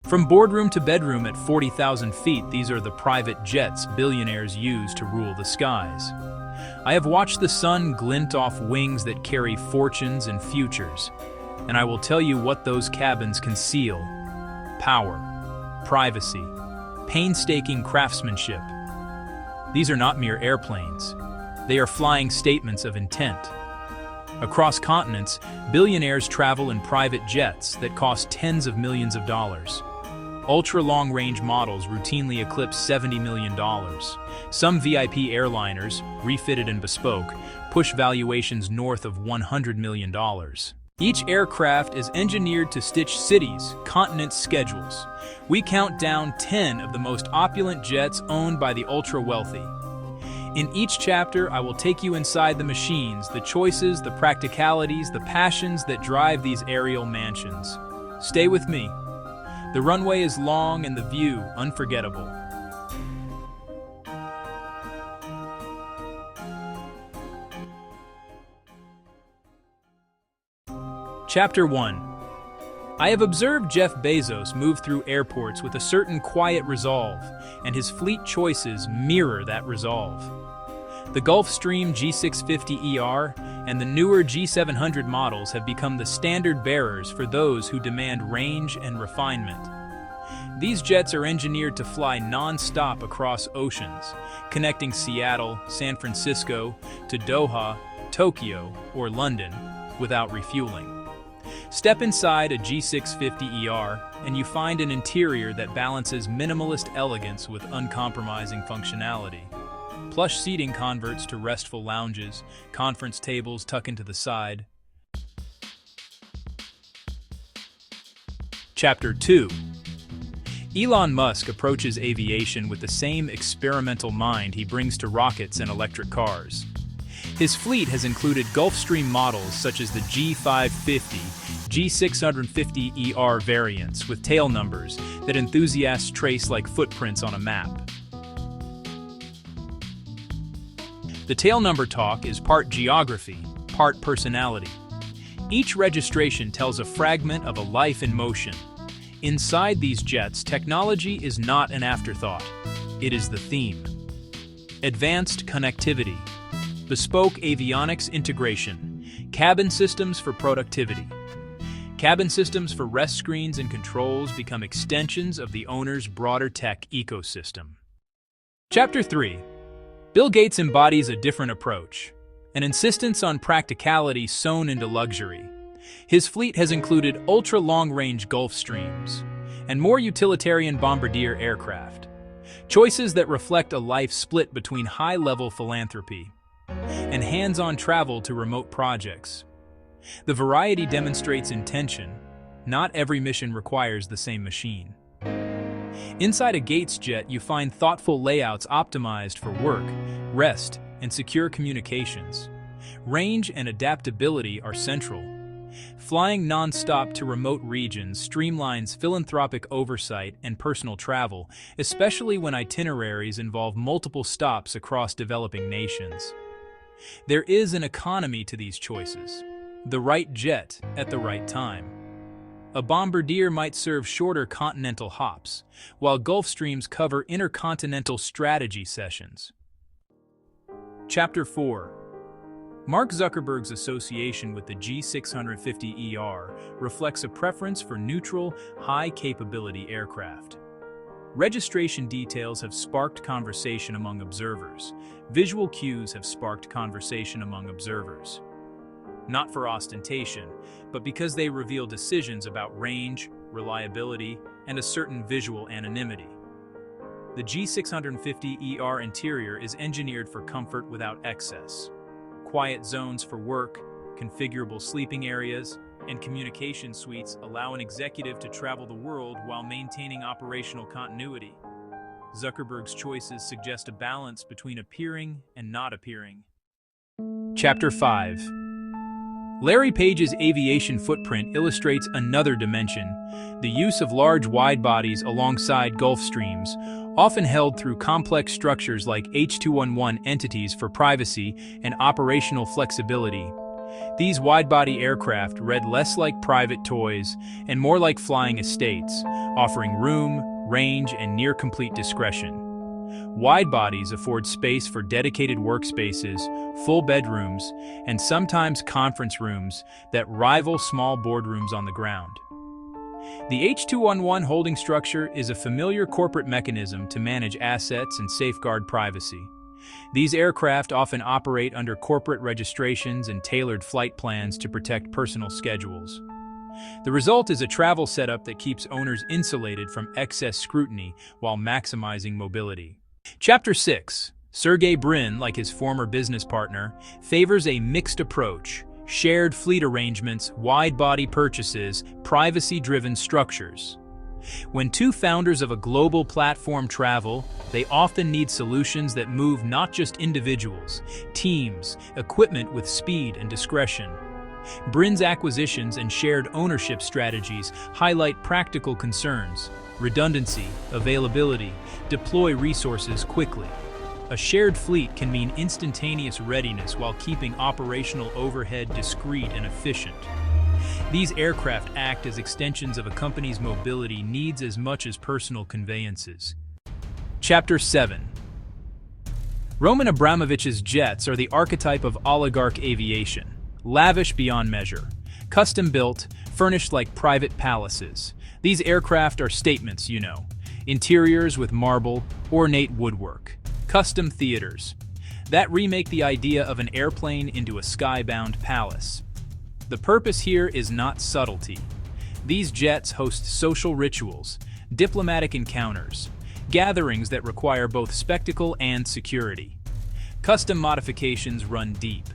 From boardroom to bedroom at 40,000 feet, these are the private jets billionaires use to rule the skies. I have watched the sun glint off wings that carry fortunes and futures, and I will tell you what those cabins conceal: power, privacy, painstaking craftsmanship. These are not mere airplanes. They are flying statements of intent. Across continents, billionaires travel in private jets that cost tens of millions of dollars. Ultra-long-range models routinely eclipse $70 million. Some VIP airliners, refitted and bespoke, push valuations north of $100 million. Each aircraft is engineered to stitch cities, continents, schedules. We count down 10 of the most opulent jets owned by the ultra-wealthy. In each chapter, I will take you inside the machines, the choices, the practicalities, the passions that drive these aerial mansions. Stay with me. The runway is long and the view unforgettable. Chapter 1. I have observed Jeff Bezos move through airports with a certain quiet resolve, and his fleet choices mirror that resolve. The Gulfstream G650ER and the newer G700 models have become the standard bearers for those who demand range and refinement. These jets are engineered to fly non-stop across oceans, connecting Seattle, San Francisco to Doha, Tokyo, or London without refueling. Step inside a G650ER and you find an interior that balances minimalist elegance with uncompromising functionality. Plush seating converts to restful lounges, conference tables tuck into the side. Chapter 2. Elon Musk approaches aviation with the same experimental mind he brings to rockets and electric cars. His fleet has included Gulfstream models such as the G550, G650ER variants with tail numbers that enthusiasts trace like footprints on a map. The tail number talk is part geography, part personality. Each registration tells a fragment of a life in motion. Inside these jets, technology is not an afterthought. It is the theme. Advanced connectivity, bespoke avionics integration, cabin systems for productivity. Cabin systems for rest screens and controls become extensions of the owner's broader tech ecosystem. Chapter 3. Bill Gates embodies a different approach, an insistence on practicality sewn into luxury. His fleet has included ultra-long-range Gulfstreams and more utilitarian bombardier aircraft, choices that reflect a life split between high-level philanthropy and hands-on travel to remote projects. The variety demonstrates intention. Not every mission requires the same machine. Inside a Gates jet, you find thoughtful layouts optimized for work, rest, and secure communications. Range and adaptability are central. Flying non-stop to remote regions streamlines philanthropic oversight and personal travel, especially when itineraries involve multiple stops across developing nations. There is an economy to these choices. The right jet at the right time. A bombardier might serve shorter continental hops, while Gulfstreams cover intercontinental strategy sessions. Chapter 4. Mark Zuckerberg's association with the G650ER reflects a preference for neutral, high-capability aircraft. Registration details have sparked conversation among observers. Visual cues have sparked conversation among observers. Not for ostentation, but because they reveal decisions about range, reliability, and a certain visual anonymity. The G650ER interior is engineered for comfort without excess. Quiet zones for work, configurable sleeping areas, and communication suites allow an executive to travel the world while maintaining operational continuity. Zuckerberg's choices suggest a balance between appearing and not appearing. Chapter 5. Larry Page's aviation footprint illustrates another dimension: the use of large wide-bodies alongside Gulfstreams, often held through complex structures like H211 entities for privacy and operational flexibility. These wide-body aircraft read less like private toys and more like flying estates, offering room, range, and near-complete discretion. Wide bodies afford space for dedicated workspaces, full bedrooms, and sometimes conference rooms that rival small boardrooms on the ground. The H211 holding structure is a familiar corporate mechanism to manage assets and safeguard privacy. These aircraft often operate under corporate registrations and tailored flight plans to protect personal schedules. The result is a travel setup that keeps owners insulated from excess scrutiny while maximizing mobility. Chapter 6. Sergey Brin, like his former business partner, favors a mixed approach: shared fleet arrangements, wide-body purchases, privacy-driven structures. When two founders of a global platform travel, they often need solutions that move not just individuals, teams, equipment with speed and discretion. Brin's acquisitions and shared ownership strategies highlight practical concerns: redundancy, availability, deploy resources quickly. A shared fleet can mean instantaneous readiness while keeping operational overhead discreet and efficient. These aircraft act as extensions of a company's mobility needs as much as personal conveyances. Chapter 7. Roman Abramovich's jets are the archetype of oligarch aviation, lavish beyond measure, custom-built, furnished like private palaces. These aircraft are statements, interiors with marble, ornate woodwork, custom theaters that remake the idea of an airplane into a skybound palace. The purpose here is not subtlety. These jets host social rituals, diplomatic encounters, gatherings that require both spectacle and security. Custom modifications run deep.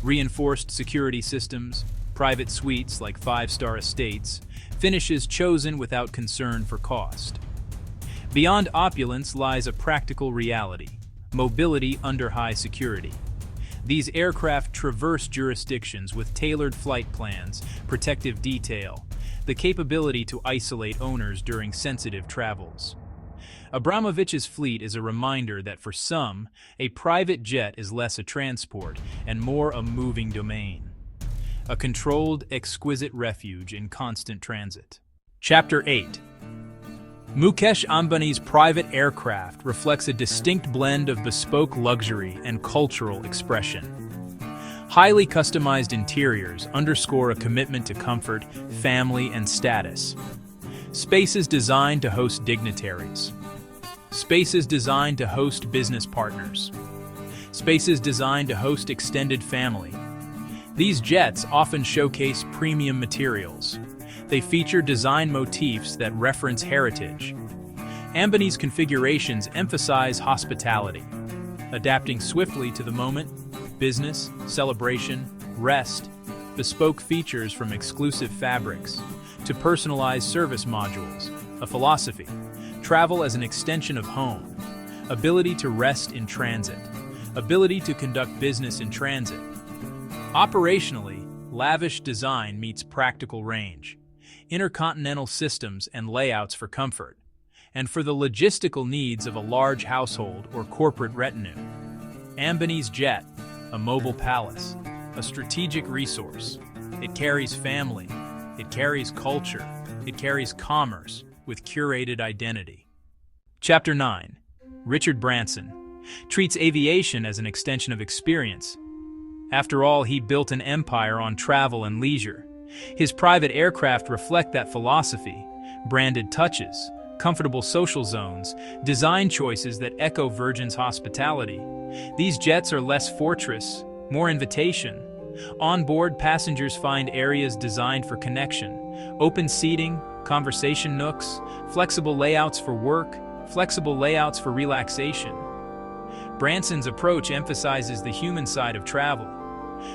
Reinforced security systems, private suites like five-star estates, finishes chosen without concern for cost. Beyond opulence lies a practical reality: mobility under high security. These aircraft traverse jurisdictions with tailored flight plans, protective detail, the capability to isolate owners during sensitive travels. Abramovich's fleet is a reminder that for some, a private jet is less a transport and more a moving domain. A controlled, exquisite refuge in constant transit. Chapter 8. Mukesh Ambani's private aircraft reflects a distinct blend of bespoke luxury and cultural expression. Highly customized interiors underscore a commitment to comfort, family, and status. Spaces designed to host dignitaries. Spaces designed to host business partners. Spaces designed to host extended family. These jets often showcase premium materials. They feature design motifs that reference heritage. Ambani's configurations emphasize hospitality, adapting swiftly to the moment: business, celebration, rest, bespoke features from exclusive fabrics to personalized service modules, a philosophy: travel as an extension of home, ability to rest in transit, ability to conduct business in transit. Operationally, lavish design meets practical range, intercontinental systems and layouts for comfort, and for the logistical needs of a large household or corporate retinue. Ambani's jet, a mobile palace, a strategic resource. It carries family, it carries culture, it carries commerce with curated identity. Chapter 9. Richard Branson treats aviation as an extension of experience. After all, he built an empire on travel and leisure. His private aircraft reflect that philosophy: branded touches, comfortable social zones, design choices that echo Virgin's hospitality. These jets are less fortress, more invitation. On board, passengers find areas designed for connection: open seating, conversation nooks, flexible layouts for work, flexible layouts for relaxation. Branson's approach emphasizes the human side of travel,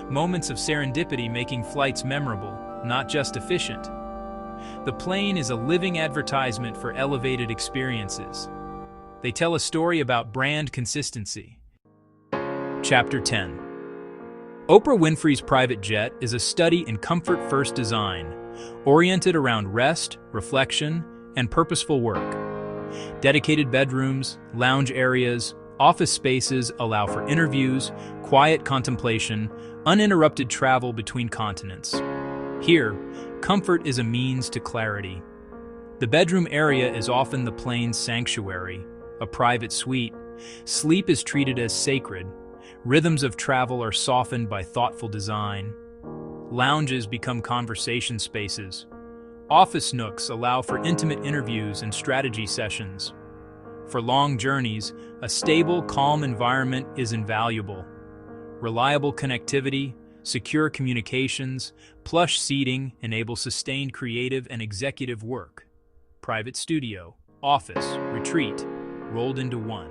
moments of serendipity making flights memorable, not just efficient. The plane is a living advertisement for elevated experiences. They tell a story about brand consistency. Chapter 10. Oprah Winfrey's private jet is a study in comfort-first design, oriented around rest, reflection, and purposeful work. Dedicated bedrooms, lounge areas, Office spaces allow for interviews, quiet contemplation, uninterrupted travel between continents. Here, comfort is a means to clarity. The bedroom area is often the plane's sanctuary, a private suite. Sleep is treated as sacred. Rhythms of travel are softened by thoughtful design. Lounges become conversation spaces. Office nooks allow for intimate interviews and strategy sessions. For long journeys, a stable, calm environment is invaluable. Reliable connectivity, secure communications, plush seating enable sustained creative and executive work. Private studio, office, retreat, rolled into one.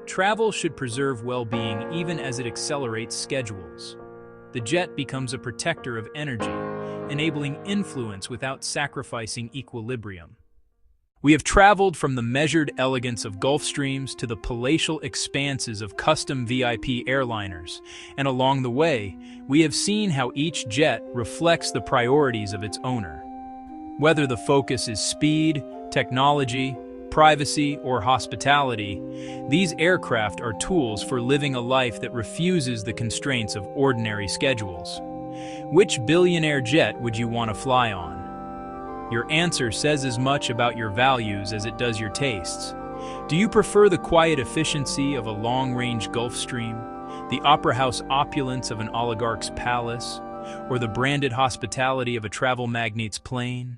Travel should preserve well-being even as it accelerates schedules. The jet becomes a protector of energy, enabling influence without sacrificing equilibrium. We have traveled from the measured elegance of Gulfstreams to the palatial expanses of custom VIP airliners, and along the way, we have seen how each jet reflects the priorities of its owner. Whether the focus is speed, technology, privacy, or hospitality, these aircraft are tools for living a life that refuses the constraints of ordinary schedules. Which billionaire jet would you want to fly on? Your answer says as much about your values as it does your tastes. Do you prefer the quiet efficiency of a long-range Gulfstream, the opera house opulence of an oligarch's palace, or the branded hospitality of a travel magnate's plane?